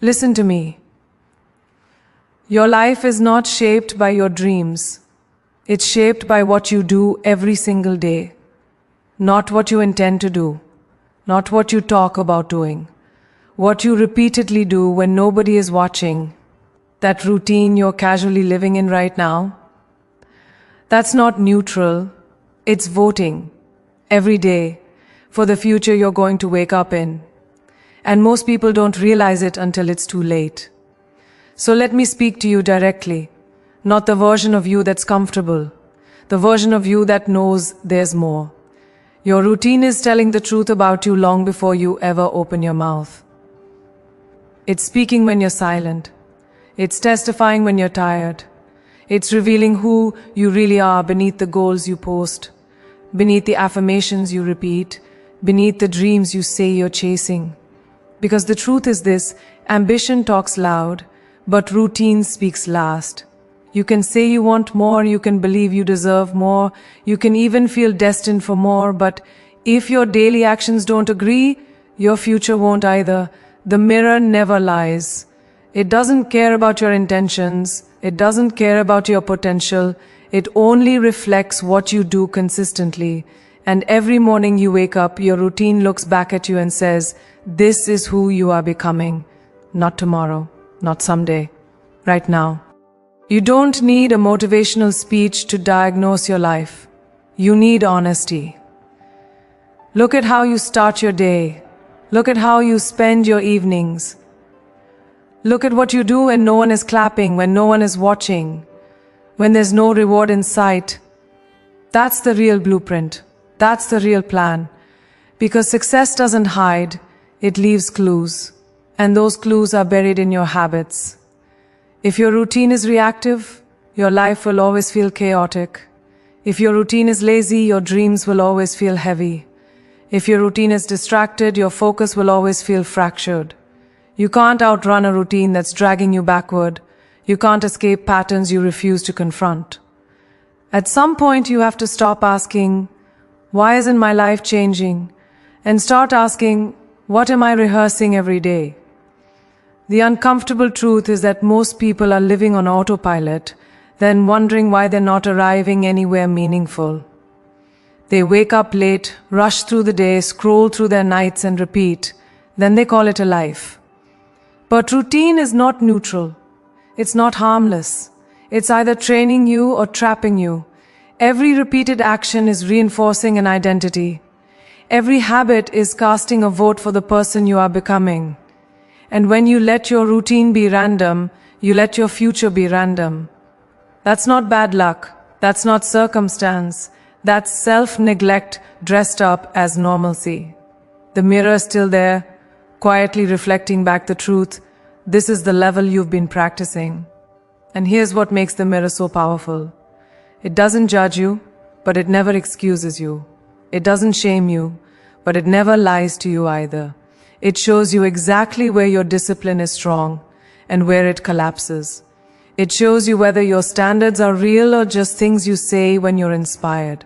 Listen to me. Your life is not shaped by your dreams. It's shaped by what you do every single day. Not what you intend to do. Not what you talk about doing. What you repeatedly do when nobody is watching. That routine you're casually living in right now. That's not neutral. It's voting. Every day. For the future you're going to wake up in. And most people don't realize it until it's too late. So let me speak to you directly. Not the version of you that's comfortable. The version of you that knows there's more. Your routine is telling the truth about you long before you ever open your mouth. It's speaking when you're silent. It's testifying when you're tired. It's revealing who you really are beneath the goals you post, beneath the affirmations you repeat, beneath the dreams you say you're chasing. Because the truth is this, ambition talks loud, but routine speaks last. You can say you want more, you can believe you deserve more, you can even feel destined for more, but if your daily actions don't agree, your future won't either. The mirror never lies. It doesn't care about your intentions. It doesn't care about your potential. It only reflects what you do consistently. And every morning you wake up, your routine looks back at you and says, this is who you are becoming. Not tomorrow, not someday, right now. You don't need a motivational speech to diagnose your life. You need honesty. Look at how you start your day. Look at how you spend your evenings. Look at what you do when no one is clapping, when no one is watching, when there's no reward in sight. That's the real blueprint. That's the real plan. Because success doesn't hide, it leaves clues. And those clues are buried in your habits. If your routine is reactive, your life will always feel chaotic. If your routine is lazy, your dreams will always feel heavy. If your routine is distracted, your focus will always feel fractured. You can't outrun a routine that's dragging you backward. You can't escape patterns you refuse to confront. At some point, you have to stop asking, why isn't my life changing? And start asking, what am I rehearsing every day? The uncomfortable truth is that most people are living on autopilot, then wondering why they're not arriving anywhere meaningful. They wake up late, rush through the day, scroll through their nights and repeat. Then they call it a life. But routine is not neutral. It's not harmless. It's either training you or trapping you. Every repeated action is reinforcing an identity. Every habit is casting a vote for the person you are becoming. And when you let your routine be random, you let your future be random. That's not bad luck. That's not circumstance. That's self-neglect dressed up as normalcy. The mirror is still there, quietly reflecting back the truth. This is the level you've been practicing. And here's what makes the mirror so powerful. It doesn't judge you, but it never excuses you. It doesn't shame you, but it never lies to you either. It shows you exactly where your discipline is strong and where it collapses. It shows you whether your standards are real or just things you say when you're inspired.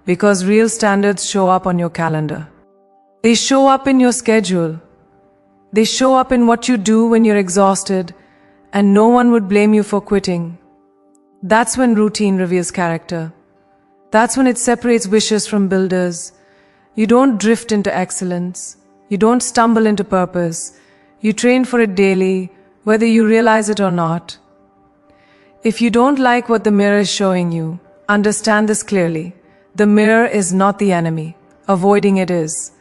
Because real standards show up on your calendar. They show up in your schedule. They show up in what you do when you're exhausted, and no one would blame you for quitting. That's when routine reveals character. That's when it separates wishes from builders. You don't drift into excellence. You don't stumble into purpose. You train for it daily, whether you realize it or not. If you don't like what the mirror is showing you, understand this clearly. The mirror is not the enemy. Avoiding it is.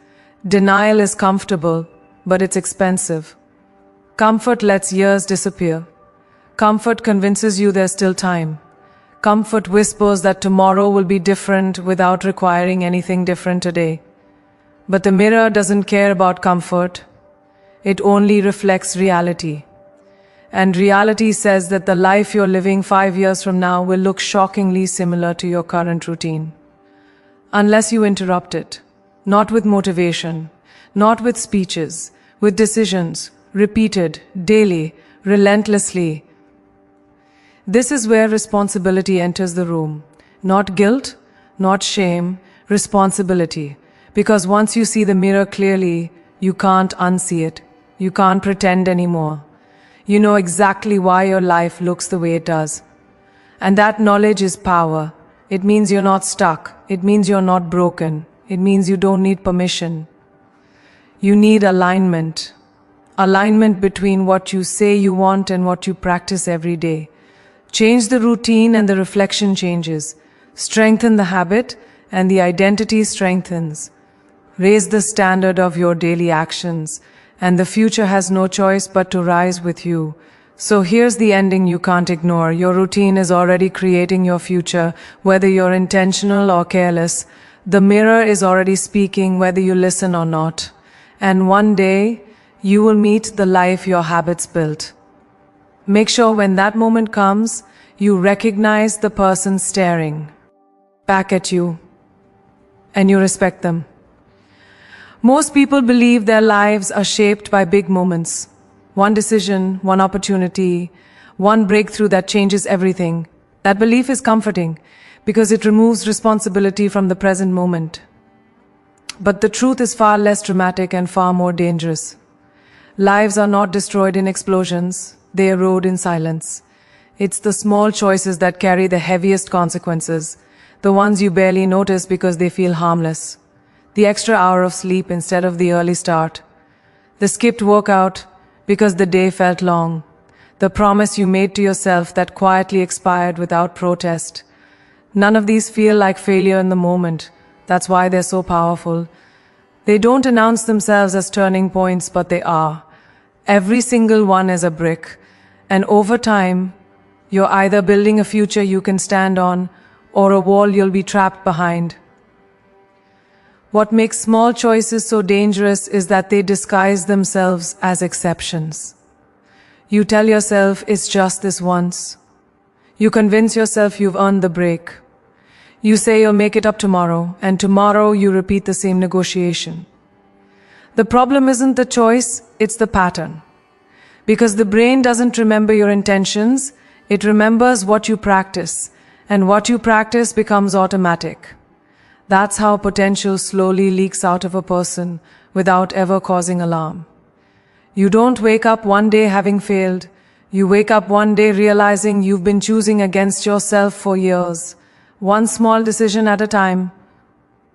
Denial is comfortable, but it's expensive. Comfort lets years disappear. Comfort convinces you there's still time. Comfort whispers that tomorrow will be different without requiring anything different today. But the mirror doesn't care about comfort. It only reflects reality. And reality says that the life you're living 5 years from now will look shockingly similar to your current routine. Unless you interrupt it. Not with motivation. Not with speeches. With decisions. Repeated. Daily. Relentlessly. This is where responsibility enters the room. Not guilt. Not shame. Responsibility. Because once you see the mirror clearly, you can't unsee it. You can't pretend anymore. You know exactly why your life looks the way it does. And that knowledge is power. It means you're not stuck. It means you're not broken. It means you don't need permission. You need alignment. Alignment between what you say you want and what you practice every day. Change the routine and the reflection changes. Strengthen the habit and the identity strengthens. Raise the standard of your daily actions, and the future has no choice but to rise with you. So here's the ending you can't ignore. Your routine is already creating your future, whether you're intentional or careless. The mirror is already speaking, whether you listen or not. And one day, you will meet the life your habits built. Make sure when that moment comes, you recognize the person staring back at you, and you respect them. Most people believe their lives are shaped by big moments. One decision, one opportunity, one breakthrough that changes everything. That belief is comforting because it removes responsibility from the present moment. But the truth is far less dramatic and far more dangerous. Lives are not destroyed in explosions, they erode in silence. It's the small choices that carry the heaviest consequences, the ones you barely notice because they feel harmless. The extra hour of sleep instead of the early start. The skipped workout because the day felt long. The promise you made to yourself that quietly expired without protest. None of these feel like failure in the moment. That's why they're so powerful. They don't announce themselves as turning points, but they are. Every single one is a brick. And over time, you're either building a future you can stand on or a wall you'll be trapped behind. What makes small choices so dangerous is that they disguise themselves as exceptions. You tell yourself it's just this once. You convince yourself you've earned the break. You say you'll make it up tomorrow, and tomorrow you repeat the same negotiation. The problem isn't the choice, it's the pattern. Because the brain doesn't remember your intentions, it remembers what you practice, and what you practice becomes automatic. That's how potential slowly leaks out of a person without ever causing alarm. You don't wake up one day having failed. You wake up one day realizing you've been choosing against yourself for years. One small decision at a time.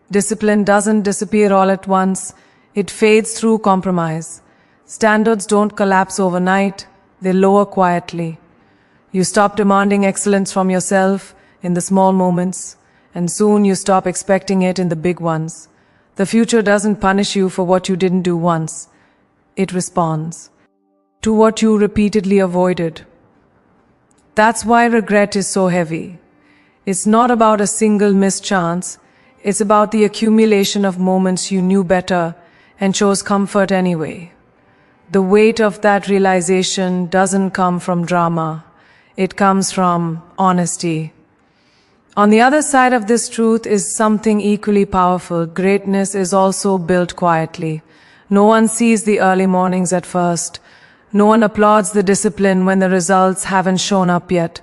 Discipline doesn't disappear all at once. It fades through compromise. Standards don't collapse overnight. They lower quietly. You stop demanding excellence from yourself in the small moments. And soon you stop expecting it in the big ones. The future doesn't punish you for what you didn't do once. It responds to what you repeatedly avoided. That's why regret is so heavy. It's not about a single missed chance. It's about the accumulation of moments you knew better and chose comfort anyway. The weight of that realization doesn't come from drama. It comes from honesty. On the other side of this truth is something equally powerful. Greatness is also built quietly. No one sees the early mornings at first. No one applauds the discipline when the results haven't shown up yet.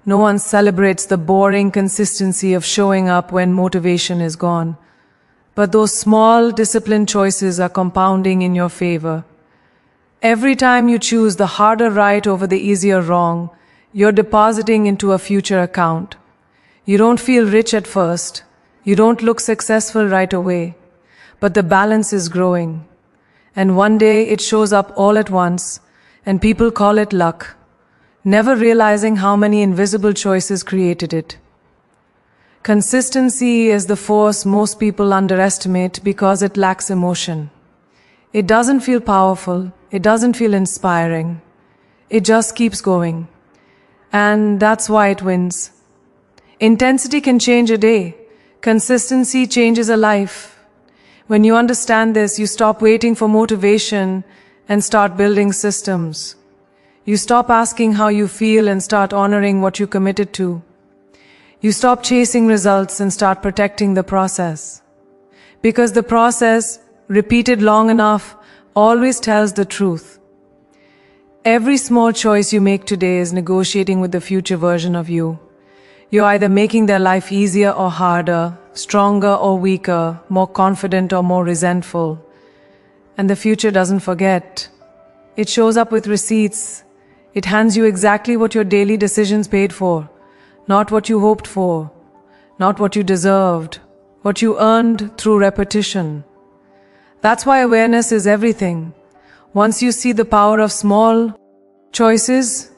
No one celebrates the boring consistency of showing up when motivation is gone. But those small disciplined choices are compounding in your favor. Every time you choose the harder right over the easier wrong, you're depositing into a future account. You don't feel rich at first. You don't look successful right away. But the balance is growing. And one day it shows up all at once, and people call it luck, never realizing how many invisible choices created it. Consistency is the force most people underestimate because it lacks emotion. It doesn't feel powerful. It doesn't feel inspiring. It just keeps going. And that's why it wins. Intensity can change a day. Consistency changes a life. When you understand this, you stop waiting for motivation and start building systems. You stop asking how you feel and start honoring what you committed to. You stop chasing results and start protecting the process. Because the process, repeated long enough, always tells the truth. Every small choice you make today is negotiating with the future version of you. You're either making their life easier or harder, stronger or weaker, more confident or more resentful. And the future doesn't forget. It shows up with receipts. It hands you exactly what your daily decisions paid for, not what you hoped for, not what you deserved, what you earned through repetition. That's why awareness is everything. Once you see the power of small choices,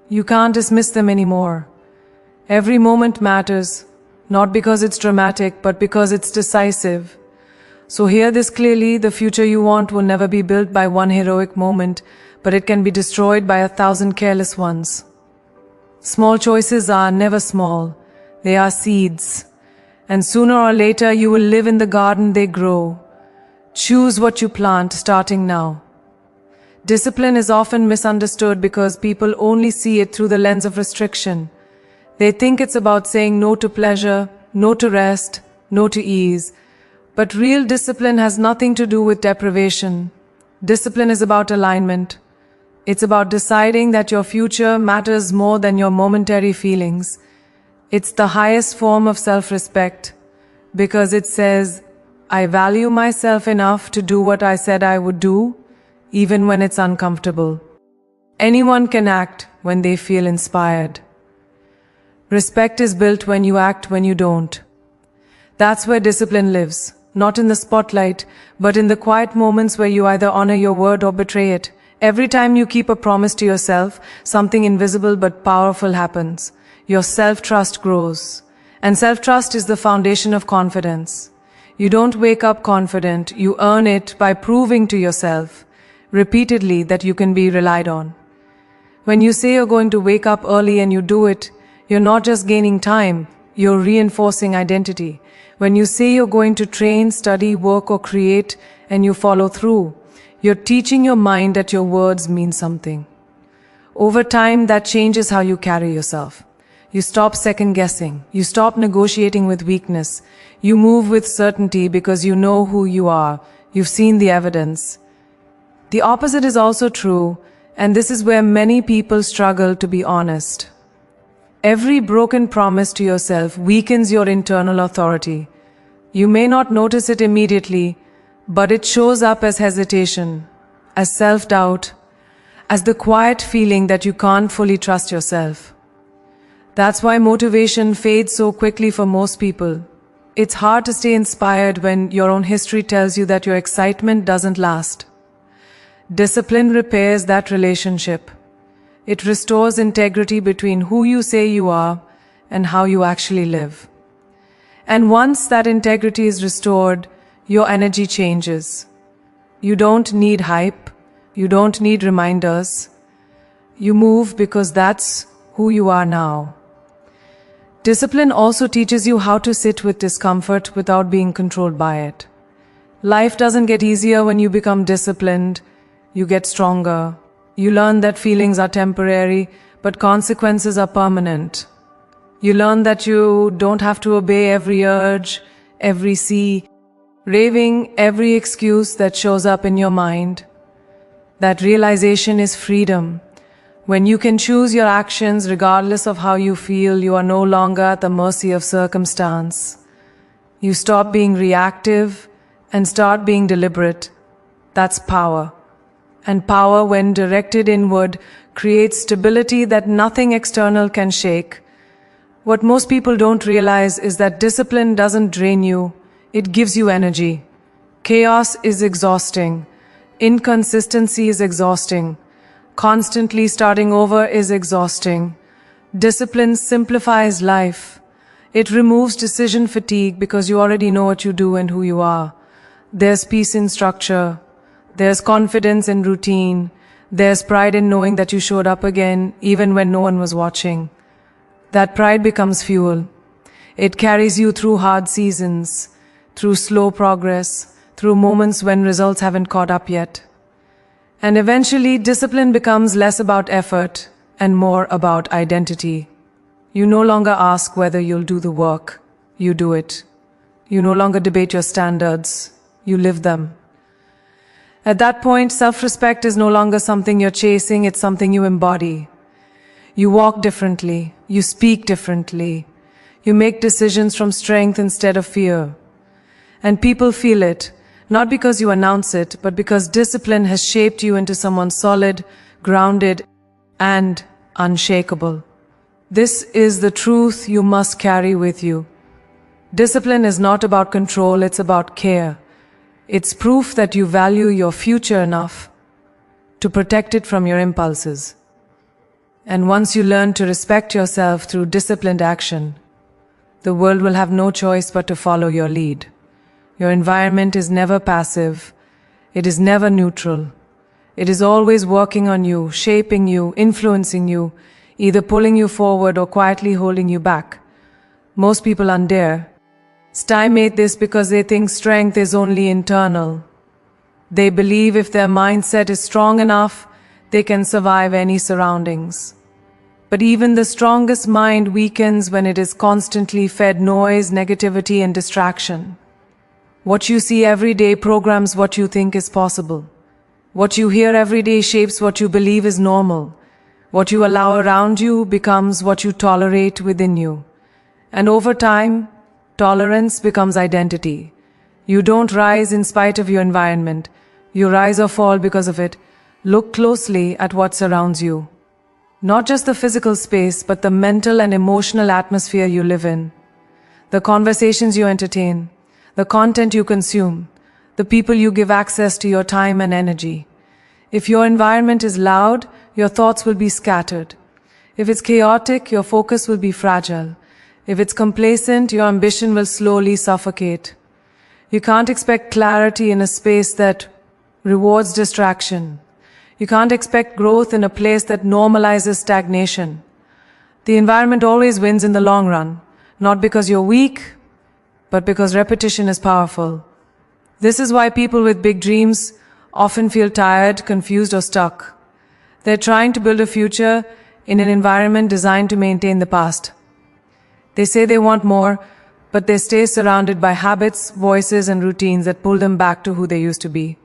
you can't dismiss them anymore. Every moment matters, not because it's dramatic, but because it's decisive. So hear this clearly: the future you want will never be built by one heroic moment, but it can be destroyed by 1,000 careless ones. Small choices are never small. They are seeds. And sooner or later you will live in the garden they grow. Choose what you plant starting now. Discipline is often misunderstood because people only see it through the lens of restriction. They think it's about saying no to pleasure, no to rest, no to ease. But real discipline has nothing to do with deprivation. Discipline is about alignment. It's about deciding that your future matters more than your momentary feelings. It's the highest form of self-respect because it says, I value myself enough to do what I said I would do, even when it's uncomfortable. Anyone can act when they feel inspired. Respect is built when you act when you don't. That's where discipline lives, not in the spotlight, but in the quiet moments where you either honor your word or betray it. Every time you keep a promise to yourself, something invisible but powerful happens. Your self-trust grows. And self-trust is the foundation of confidence. You don't wake up confident, you earn it by proving to yourself repeatedly that you can be relied on. When you say you're going to wake up early and you do it, you're not just gaining time, you're reinforcing identity. When you say you're going to train, study, work, or create, and you follow through, you're teaching your mind that your words mean something. Over time, that changes how you carry yourself. You stop second-guessing. You stop negotiating with weakness. You move with certainty because you know who you are. You've seen the evidence. The opposite is also true, and this is where many people struggle to be honest. Every broken promise to yourself weakens your internal authority. You may not notice it immediately, but it shows up as hesitation, as self-doubt, as the quiet feeling that you can't fully trust yourself. That's why motivation fades so quickly for most people. It's hard to stay inspired when your own history tells you that your excitement doesn't last. Discipline repairs that relationship. It restores integrity between who you say you are and how you actually live. And once that integrity is restored, your energy changes. You don't need hype. You don't need reminders. You move because that's who you are now. Discipline also teaches you how to sit with discomfort without being controlled by it. Life doesn't get easier when you become disciplined. You get stronger. You learn that feelings are temporary, but consequences are permanent. You learn that you don't have to obey every urge, every raving, every excuse that shows up in your mind. That realization is freedom. When you can choose your actions regardless of how you feel, you are no longer at the mercy of circumstance. You stop being reactive and start being deliberate. That's power. And power, when directed inward, creates stability that nothing external can shake. What most people don't realize is that discipline doesn't drain you, it gives you energy. Chaos is exhausting. Inconsistency is exhausting. Constantly starting over is exhausting. Discipline simplifies life. It removes decision fatigue because you already know what you do and who you are. There's peace in structure. There's confidence in routine. There's pride in knowing that you showed up again, even when no one was watching. That pride becomes fuel. It carries you through hard seasons, through slow progress, through moments when results haven't caught up yet. And eventually, discipline becomes less about effort and more about identity. You no longer ask whether you'll do the work. You do it. You no longer debate your standards. You live them. At that point, self-respect is no longer something you're chasing, it's something you embody. You walk differently, you speak differently, you make decisions from strength instead of fear. And people feel it, not because you announce it, but because discipline has shaped you into someone solid, grounded, and unshakable. This is the truth you must carry with you. Discipline is not about control, it's about care. It's proof that you value your future enough to protect it from your impulses. And once you learn to respect yourself through disciplined action, the world will have no choice but to follow your lead. Your environment is never passive. It is never neutral. It is always working on you, shaping you, influencing you, either pulling you forward or quietly holding you back. Most people stymate this because they think strength is only internal. They believe if their mindset is strong enough, they can survive any surroundings. But even the strongest mind weakens when it is constantly fed noise, negativity, and distraction. What you see every day programs what you think is possible. What you hear every day shapes what you believe is normal. What you allow around you becomes what you tolerate within you. And over time, tolerance becomes identity. You don't rise in spite of your environment. You rise or fall because of it. Look closely at what surrounds you. Not just the physical space, but the mental and emotional atmosphere you live in. The conversations you entertain, the content you consume, the people you give access to your time and energy. If your environment is loud, your thoughts will be scattered. If it's chaotic, your focus will be fragile. If it's complacent, your ambition will slowly suffocate. You can't expect clarity in a space that rewards distraction. You can't expect growth in a place that normalizes stagnation. The environment always wins in the long run, not because you're weak, but because repetition is powerful. This is why people with big dreams often feel tired, confused, or stuck. They're trying to build a future in an environment designed to maintain the past. They say they want more, but they stay surrounded by habits, voices, and routines that pull them back to who they used to be.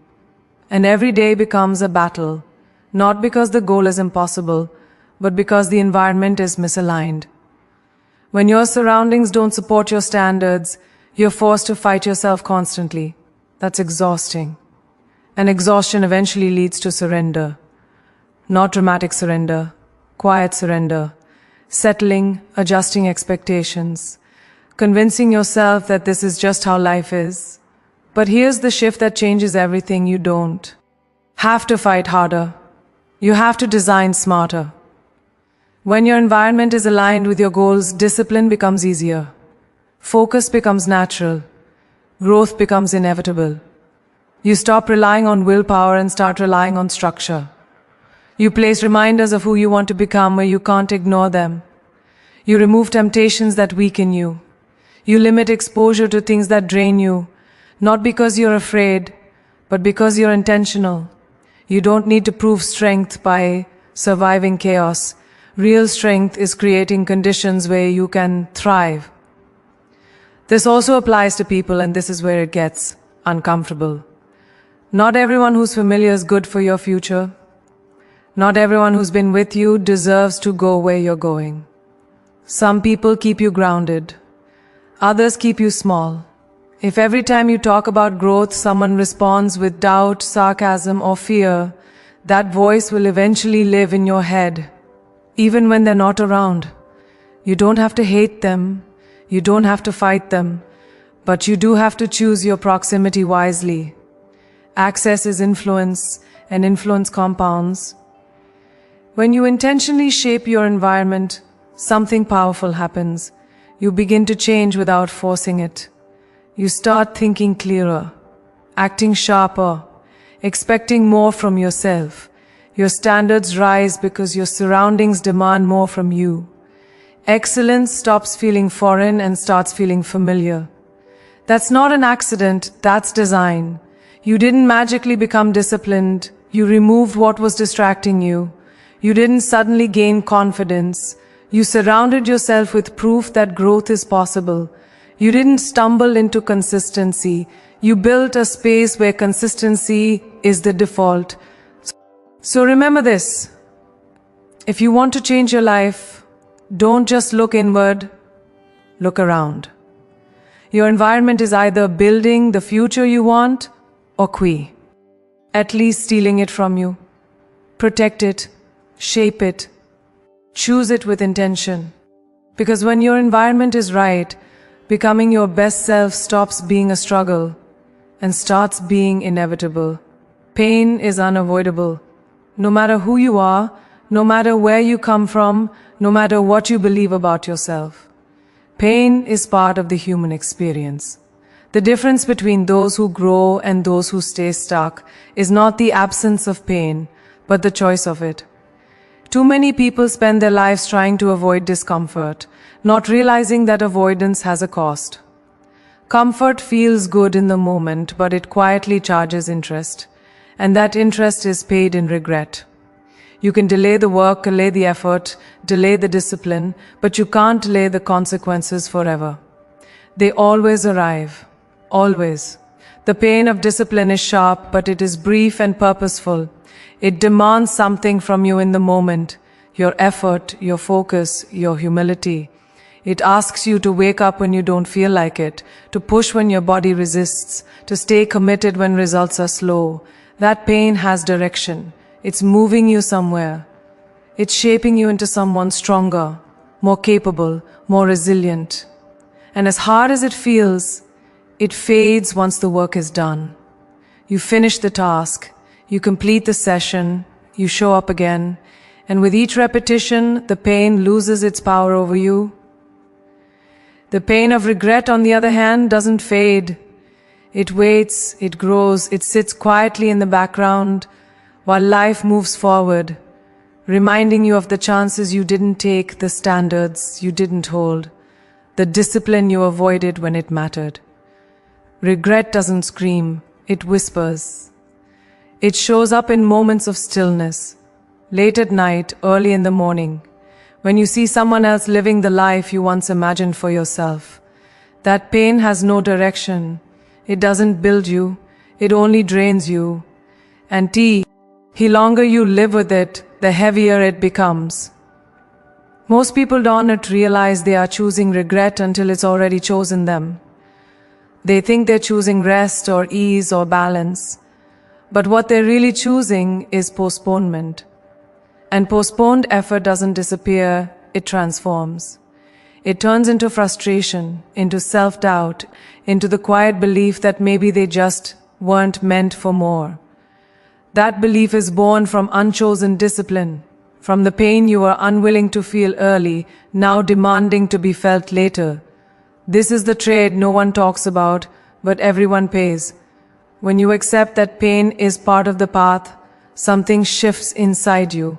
And every day becomes a battle, not because the goal is impossible, but because the environment is misaligned. When your surroundings don't support your standards, you're forced to fight yourself constantly. That's exhausting. And exhaustion eventually leads to surrender. Not dramatic surrender, quiet surrender. Settling, adjusting expectations, convincing yourself that this is just how life is. But here's the shift that changes everything. You don't have to fight harder. You have to design smarter. When your environment is aligned with your goals, discipline becomes easier. Focus becomes natural. Growth becomes inevitable. You stop relying on willpower and start relying on structure. You place reminders of who you want to become where you can't ignore them. You remove temptations that weaken you. You limit exposure to things that drain you, not because you're afraid, but because you're intentional. You don't need to prove strength by surviving chaos. Real strength is creating conditions where you can thrive. This also applies to people, and this is where it gets uncomfortable. Not everyone who's familiar is good for your future. Not everyone who's been with you deserves to go where you're going. Some people keep you grounded. Others keep you small. If every time you talk about growth, someone responds with doubt, sarcasm, or fear, that voice will eventually live in your head, even when they're not around. You don't have to hate them. You don't have to fight them. But you do have to choose your proximity wisely. Access is influence, and influence compounds. When you intentionally shape your environment, something powerful happens. You begin to change without forcing it. You start thinking clearer, acting sharper, expecting more from yourself. Your standards rise because your surroundings demand more from you. Excellence stops feeling foreign and starts feeling familiar. That's not an accident, that's design. You didn't magically become disciplined. You removed what was distracting you. You didn't suddenly gain confidence. You surrounded yourself with proof that growth is possible. You didn't stumble into consistency. You built a space where consistency is the default. So remember this. If you want to change your life, don't just look inward, look around. Your environment is either building the future you want or at least stealing it from you. Protect it, shape it, choose it with intention. Because when your environment is right, becoming your best self stops being a struggle and starts being inevitable. Pain is unavoidable. No matter who you are, no matter where you come from, no matter what you believe about yourself. Pain is part of the human experience. The difference between those who grow and those who stay stuck is not the absence of pain, but the choice of it. Too many people spend their lives trying to avoid discomfort, not realizing that avoidance has a cost. Comfort feels good in the moment, but it quietly charges interest, and that interest is paid in regret. You can delay the work, delay the effort, delay the discipline, but you can't delay the consequences forever. They always arrive. Always. The pain of discipline is sharp, but it is brief and purposeful. It demands something from you in the moment, your effort, your focus, your humility. It asks you to wake up when you don't feel like it, to push when your body resists, to stay committed when results are slow. That pain has direction. It's moving you somewhere. It's shaping you into someone stronger, more capable, more resilient. And as hard as it feels, it fades once the work is done. You finish the task, you complete the session, you show up again, and with each repetition, the pain loses its power over you. The pain of regret, on the other hand, doesn't fade. It waits, it grows, it sits quietly in the background while life moves forward, reminding you of the chances you didn't take, the standards you didn't hold, the discipline you avoided when it mattered. Regret doesn't scream, it whispers. It shows up in moments of stillness, late at night, early in the morning, when you see someone else living the life you once imagined for yourself. That pain has no direction. It doesn't build you, it only drains you. And the longer you live with it, the heavier it becomes. Most people don't realize they are choosing regret until it's already chosen them. They think they're choosing rest or ease or balance. But what they're really choosing is postponement. And postponed effort doesn't disappear, it transforms. It turns into frustration, into self-doubt, into the quiet belief that maybe they just weren't meant for more. That belief is born from unchosen discipline, from the pain you were unwilling to feel early, now demanding to be felt later. This is the trade no one talks about, but everyone pays. When you accept that pain is part of the path, something shifts inside you.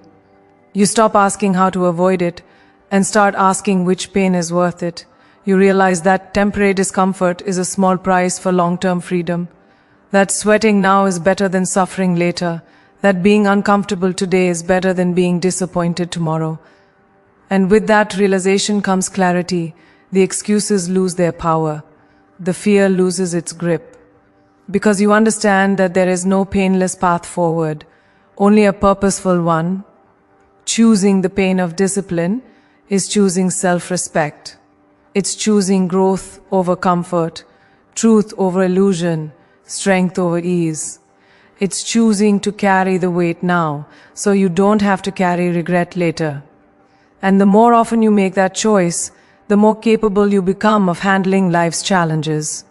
You stop asking how to avoid it and start asking which pain is worth it. You realize that temporary discomfort is a small price for long-term freedom. That sweating now is better than suffering later. That being uncomfortable today is better than being disappointed tomorrow. And with that realization comes clarity. The excuses lose their power. The fear loses its grip. Because you understand that there is no painless path forward, only a purposeful one. Choosing the pain of discipline is choosing self-respect. It's choosing growth over comfort, truth over illusion, strength over ease. It's choosing to carry the weight now, so you don't have to carry regret later. And the more often you make that choice, the more capable you become of handling life's challenges.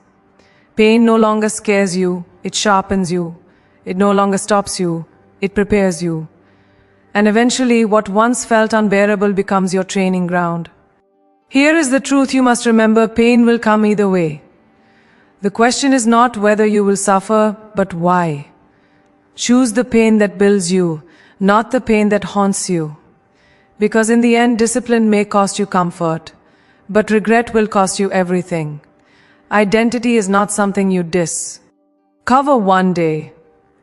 Pain no longer scares you, it sharpens you. It no longer stops you, it prepares you. And eventually, what once felt unbearable becomes your training ground. Here is the truth you must remember: pain will come either way. The question is not whether you will suffer, but why. Choose the pain that builds you, not the pain that haunts you. Because in the end, discipline may cost you comfort, but regret will cost you everything. Identity is not something you discover one day.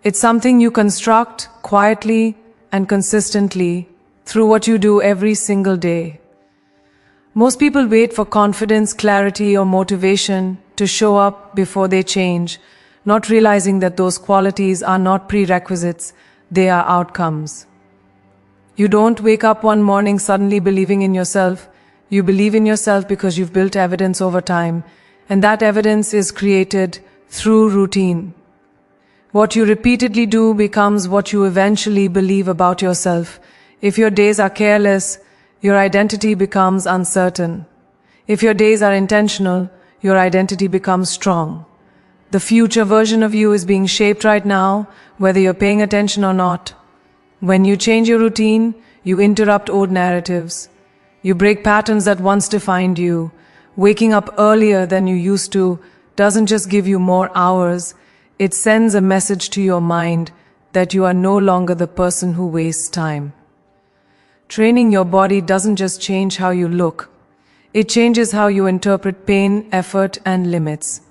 It's something you construct quietly and consistently through what you do every single day. Most people wait for confidence, clarity, or motivation to show up before they change, not realizing that those qualities are not prerequisites, they are outcomes. You don't wake up one morning suddenly believing in yourself. You believe in yourself because you've built evidence over time, and that evidence is created through routine. What you repeatedly do becomes what you eventually believe about yourself. If your days are careless, your identity becomes uncertain. If your days are intentional, your identity becomes strong. The future version of you is being shaped right now, whether you're paying attention or not. When you change your routine, you interrupt old narratives. You break patterns that once defined you. Waking up earlier than you used to doesn't just give you more hours, it sends a message to your mind that you are no longer the person who wastes time. Training your body doesn't just change how you look, it changes how you interpret pain, effort, and limits.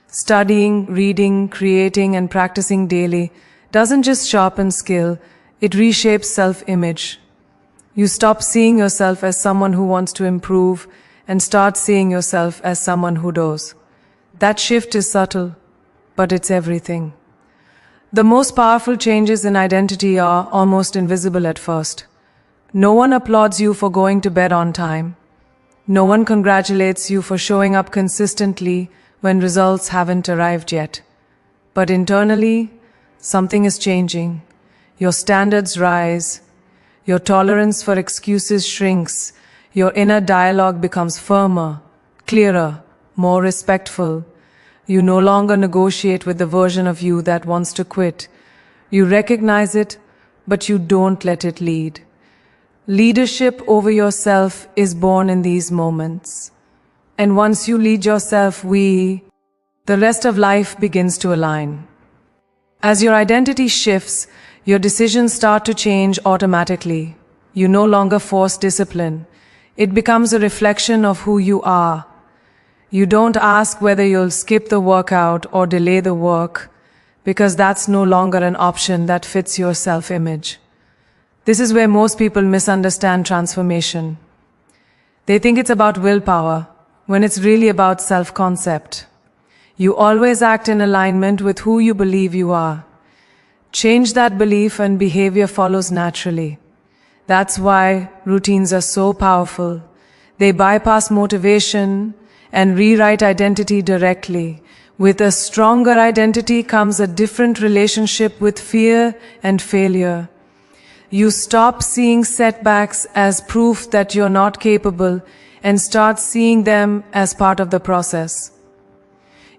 Studying, reading, creating, and practicing daily doesn't just sharpen skill, it reshapes self-image. You stop seeing yourself as someone who wants to improve and start seeing yourself as someone who does. That shift is subtle, but it's everything. The most powerful changes in identity are almost invisible at first. No one applauds you for going to bed on time. No one congratulates you for showing up consistently when results haven't arrived yet. But internally, something is changing. Your standards rise. Your tolerance for excuses shrinks. Your inner dialogue becomes firmer, clearer, more respectful. You no longer negotiate with the version of you that wants to quit. You recognize it, but you don't let it lead. Leadership over yourself is born in these moments. And once you lead yourself, the rest of life begins to align. As your identity shifts, your decisions start to change automatically. You no longer force discipline. It becomes a reflection of who you are. You don't ask whether you'll skip the workout or delay the work, because that's no longer an option that fits your self-image. This is where most people misunderstand transformation. They think it's about willpower, when it's really about self-concept. You always act in alignment with who you believe you are. Change that belief and behavior follows naturally. That's why routines are so powerful. They bypass motivation and rewrite identity directly. With a stronger identity comes a different relationship with fear and failure. You stop seeing setbacks as proof that you're not capable and start seeing them as part of the process.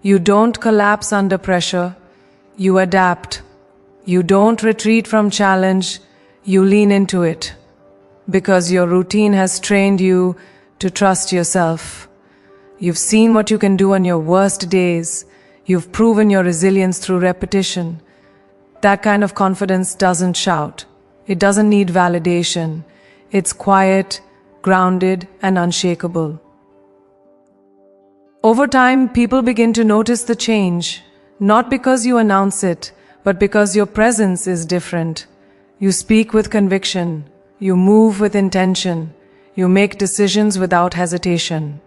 You don't collapse under pressure. You adapt. You don't retreat from challenge. You lean into it. Because your routine has trained you to trust yourself. You've seen what you can do on your worst days. You've proven your resilience through repetition. That kind of confidence doesn't shout. It doesn't need validation. It's quiet, grounded, and unshakable. Over time, people begin to notice the change, not because you announce it, but because your presence is different. You speak with conviction. You move with intention. You make decisions without hesitation.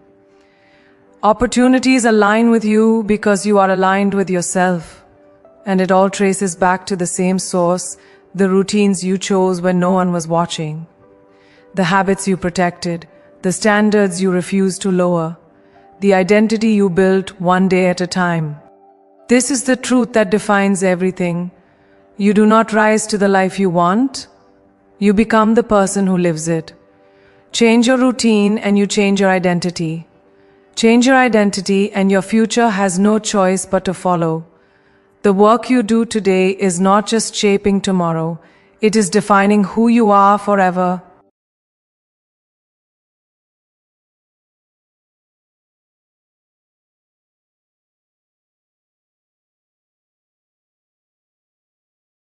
Opportunities align with you because you are aligned with yourself. And it all traces back to the same source, the routines you chose when no one was watching, the habits you protected, the standards you refused to lower, the identity you built one day at a time. This is the truth that defines everything. You do not rise to the life you want. You become the person who lives it. Change your routine and you change your identity. Change your identity and your future has no choice but to follow. The work you do today is not just shaping tomorrow, it is defining who you are forever.